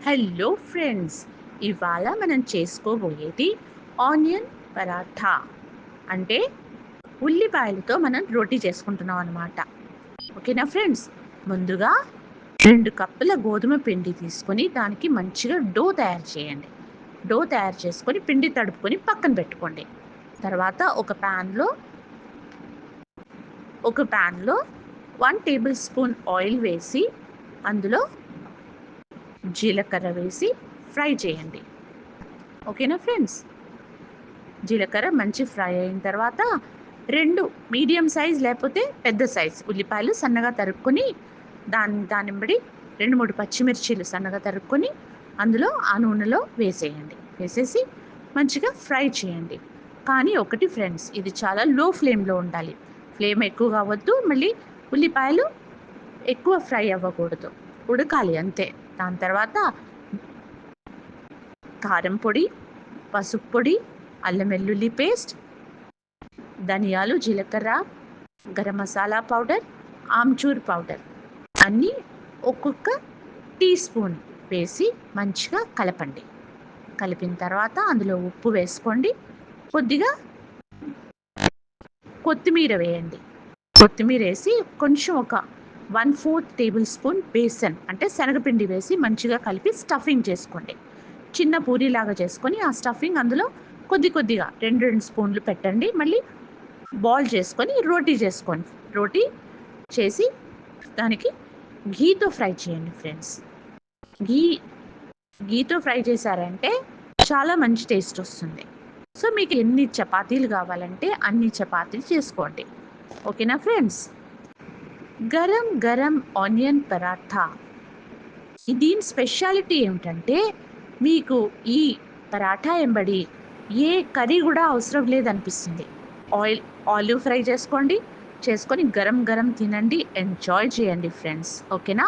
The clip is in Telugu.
హలో ఫ్రెండ్స్, ఇవాళ మనం చేసుకోబోయేది ఆనియన్ పరాఠా. అంటే ఉల్లిపాయలతో మనం రోటీ చేసుకుంటున్నాం అన్నమాట. ఓకేనా ఫ్రెండ్స్? ముందుగా 2 కప్పుల గోధుమ పిండి తీసుకొని దానికి మంచిగా డో తయారు చేయండి. డో తయారు చేసుకొని పిండి తడుపుకొని పక్కన పెట్టుకోండి. తర్వాత ఒక ప్యాన్లో 1 టేబుల్ స్పూన్ ఆయిల్ వేసి అందులో జీలకర్ర వేసి ఫ్రై చేయండి. ఓకేనా ఫ్రెండ్స్? జీలకర్ర మంచి ఫ్రై అయిన తర్వాత 2 మీడియం సైజ్ లేకపోతే పెద్ద సైజ్ ఉల్లిపాయలు సన్నగా తరుక్కొని దానింబడి 2, 3 పచ్చిమిర్చీలు సన్నగా తరుక్కొని అందులో ఆ నూనెలో వేసేయండి. వేసేసి మంచిగా ఫ్రై చేయండి. కానీ ఒకటి ఫ్రెండ్స్, ఇది చాలా లో ఫ్లేమ్లో ఉండాలి. ఫ్లేమ్ ఎక్కువగా అవ్వద్దు, మళ్ళీ ఉల్లిపాయలు ఎక్కువ ఫ్రై అవ్వకూడదు, ఉడకాలి అంతే. దాని తర్వాత కారం పొడి, పసుపు పొడి, అల్లం వెల్లుల్లి పేస్ట్, ధనియాలు, జీలకర్ర, గరం మసాలా పౌడర్, ఆమ్చూర్ పౌడర్ అన్నీ ఒక్కొక్క టీ స్పూన్ వేసి మంచిగా కలపండి. కలిపిన తర్వాత అందులో ఉప్పు వేసుకోండి. కొద్దిగా కొత్తిమీర వేయండి. కొత్తిమీర వేసి కొంచెం ఒక 1/4 టేబుల్ స్పూన్ బేసన్ అంటే శనగపిండి వేసి మంచిగా కలిపి స్టఫింగ్ చేసుకోండి. చిన్న పూరీలాగా చేసుకొని ఆ స్టఫింగ్ అందులో కొద్దిగా 2 స్పూన్లు పెట్టండి. మళ్ళీ బాల్ చేసుకొని రోటీ చేసుకోండి. రోటీ చేసి దానికి ఘీతో ఫ్రై చేయండి ఫ్రెండ్స్. గీతో ఫ్రై చేశారంటే చాలా మంచి టేస్ట్ వస్తుంది. సో మీకు ఎన్ని చపాతీలు కావాలంటే అన్ని చపాతీలు చేసుకోండి. ఓకేనా ఫ్రెండ్స్? గరం గరం ఆనియన్ పరాఠా. దీని స్పెషాలిటీ ఏమిటంటే మీకు ఈ పరాఠా ఎంబడి ఏ కర్రీ కూడా అవసరం లేదనిపిస్తుంది. ఆలివ్ ఫ్రై చేసుకొని గరం గరం తినండి, ఎంజాయ్ చేయండి ఫ్రెండ్స్. ఓకేనా?